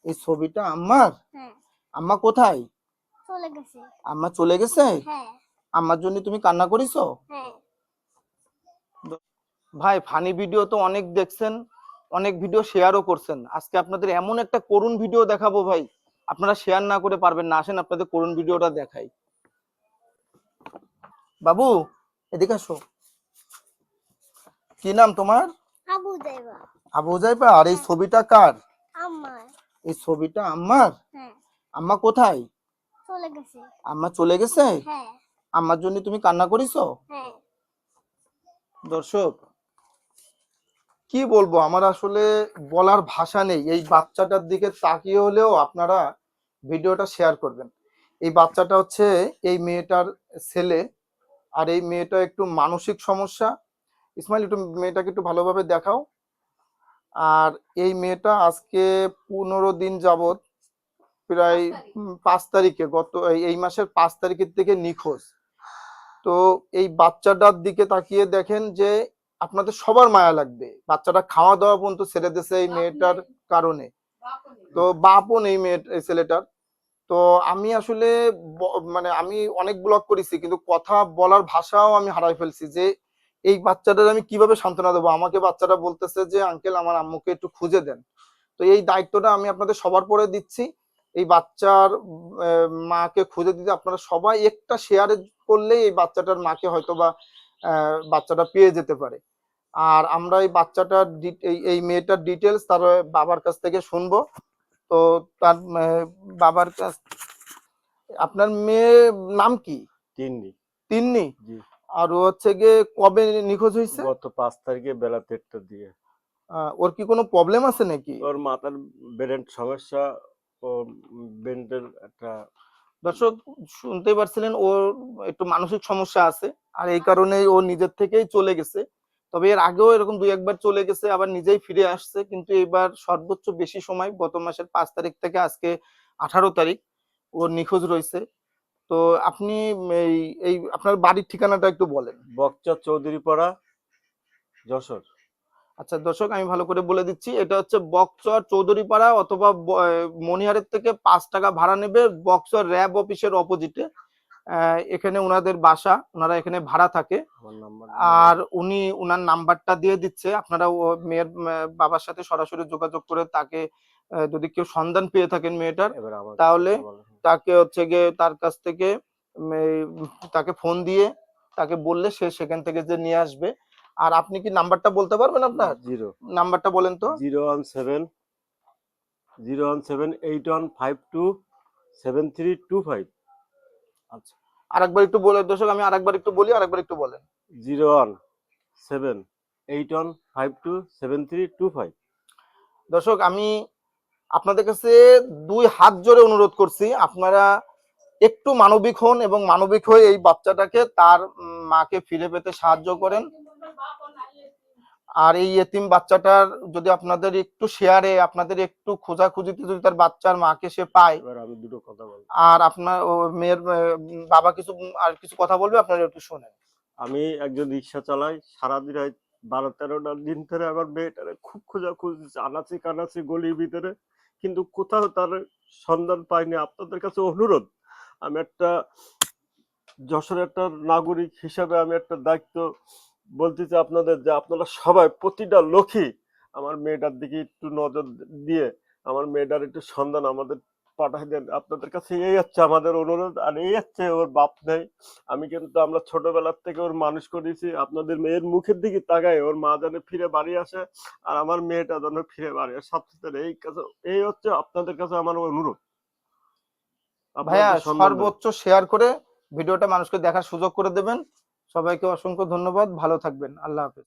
এই ছবিটা আম্মার? হ্যাঁ। আম্মা কোথায়? চলে গেছে। আম্মা চলে গেছে? হ্যাঁ। আম্মার জন্য তুমি কান্না করিছো? হ্যাঁ। ভাই ফানি ভিডিও তো অনেক দেখছেন, অনেক ভিডিও শেয়ারও করছেন। আজকে আপনাদের এমন একটা করুণ ভিডিও দেখাবো ভাই, আপনারা শেয়ার না করে পারবেন না। আসেন আপনাদের করুণ ভিডিওটা দেখাই। বাবু এদিকে আসো। কি নাম তোমার? আবু যাইবা। আবু জাইবা। আর এই ছবিটা কার? আমার। এই ছবিটা আম্মার? হ্যাঁ। আম্মা কোথায়? চলে গেছে। আম্মা চলে গেছে? হ্যাঁ। আম্মার জন্য তুমি কান্না করিছো? হ্যাঁ। দর্শক কি বলবো, আমার আসলে বলার ভাষা নেই। এই বাচ্চাটার দিকে তাকিয়ে হলেও আপনারা ভিডিওটা শেয়ার করবেন। এই বাচ্চাটা হচ্ছে এই মেয়েটার ছেলে। আর এই মেয়েটা একটু মানসিক সমস্যা। ইসমাইল একটু মেয়েটাকে একটু ভালোভাবে দেখাও। আর এই মেয়েটা আজকে 15 দিন যাবত, প্রায় 5 তারিখে, এই মাসের 5 তারিখের থেকে নিখোঁজ। তো এই বাচ্চাটার দিকে তাকিয়ে দেখেন যে আপনাদের সবার মায়া লাগবে। বাচ্চাটা খাওয়া দাওয়া পর্যন্ত ছেড়ে দিয়েছে এই মেয়েটার কারণে। তো বাপও নেই এই ছেলেটার। তো আমি আসলে মানে আমি অনেক ব্লগ করেছি, কিন্তু কথা বলার ভাষাও আমি হারাই ফেলছি যে এই বাচ্চাটার আমি কিভাবে সান্ত্বনা দেবো। আমাকে বাচ্চাটা বলতেছে যে আঙ্কেল আমার আম্মুকে একটু খুঁজে দেন। তো এই দায়িত্বটা আমি আপনাদের সবার পরে দিচ্ছি। এই বাচ্চার মাকে খুঁজে দিতে আপনারা সবাই একটা শেয়ারে করলে এই বাচ্চাটার মাকে হয়তো বা বাচ্চাটা পেয়ে যেতে পারে। আর আমরা এই বাচ্চাটার এই মেয়েটার ডিটেলস তার বাবার কাছ থেকে শুনবো। তো তার বাবার কাছ, আপনার মেয়ের নাম কি? তিন্নি। তিন্নি? জি। আর ও হচ্ছে গিয়ে কবে নিখোঁজ হয়েছে? গত 5 তারিখে বেলা 1:30 দিয়ে। ওর কি কোনো প্রবলেম আছে নাকি? ওর মাথার ব্রেন সমস্যা, ও ব্রেনের একটা। দর্শক শুনতেই পারছিলেন, ওর একটু মানসিক সমস্যা আছে। আর এই কারণেই ও নিজের থেকেই চলে গেছে। তবে এর আগেও এরকম 2-1 বার চলে গেছে, আবার নিজেই ফিরে আসছে। কিন্তু এবার সর্বোচ্চ বেশি সময় গত মাসের 5 তারিখ থেকে আজকে 18 তারিখ ওর নিখোঁজ রয়েছে। তো আপনি এই এই আপনার বাড়ির ঠিকানাটা একটু বলেন। বকচর চৌধুরীপাড়া, যশোর। আচ্ছা দর্শক আমি ভালো করে বলে দিচ্ছি, এটা হচ্ছে বকচর চৌধুরীপাড়া, অথবা মনিহারের থেকে 5 টাকা ভাড়া নেবে। বকচর র্যাব অফিসের অপোজিটে এখানে ওনাদের বাসা, ওনারা এখানে ভাড়া থাকে। আর উনি ওনার নাম্বারটা দিয়ে দিচ্ছে, আপনারা মেয়ের বাবার সাথে সরাসরি যোগাযোগ করে তাকে যদি কেউ সন্ধান পেয়ে থাকেন মেয়েটার, তাহলে তাকে হচ্ছে গিয়ে তার কাছ থেকে তাকে ফোন দিয়ে তাকে বললে সে সেখান থেকে যে নিয়ে আসবে। আর আপনি কি নাম্বারটা বলতে পারবেন আপনার? নাম্বারটা বলেন তো। 01781527325। আচ্ছা আরেকবার একটু বলে দর্শক, আমি আরেকবার একটু বলি, আরেকবার একটু বলেন। 01781527325। দর্শক আমি আপনাদের কাছে 2 হাত জোড়ে অনুরোধ করছি, আপনারা একটু মানবিক হন এবং মানবিক হয়ে এই বাচ্চাটাকে তার মাকে ফিরে পেতে সাহায্য করেন। আর এই এতিম বাচ্চাটার যদি আপনাদের একটু শেয়ারে, আপনাদের একটু খোঁজাখুঁজিতে যদি তার বাচ্চার মাকে সে পায়। আমি দুটো কথা বলবো। আর আপনার মেয়ের বাবা কিছু আর কিছু কথা বলবে, আপনারা একটু শোনেন। আমি একজন রিক্সা চালাই, সারাদিন 12-13টা দিন ধরে আমার মেয়েটারে খুব খোঁজাখুঁজি, আনাচি কানাচি গলির ভিতরে, কিন্তু কোথাও তার সন্ধান পাইনি। আপনাদের কাছে অনুরোধ, আমি একটা যশোরের একটা নাগরিক হিসাবে আমি একটা দায়িত্ব বলতে চাই আপনাদের, যে আপনারা সবাই প্রতিটা লোকই আমার মেয়েটার দিকে একটু নজর দিয়ে আমার মেয়েটার একটু সন্ধান আমাদের পাঠাই দেন। আপনাদের কাছে এই হচ্ছে আমাদের অনুরোধ। আর এই হচ্ছে, ওর বাপ নেই, আমি কিন্তু আমরা ছোটবেলার থেকে ওর মানুষ করেছি। আপনাদের মেয়ের মুখের দিকে তাকায় ওর মা যেন ফিরে বাড়ি আসে, আর আমার মেয়েটা যেন ফিরে বাড়ি আসে। সবচেয়ে এই হচ্ছে আপনাদের কাছে আমার অনুরোধ। ভাইয়া সর্বোচ্চ শেয়ার করে ভিডিওটা মানুষকে দেখার সুযোগ করে দেবেন। সবাইকে অসংখ্য ধন্যবাদ, ভালো থাকবেন, আল্লাহ হাফেজ।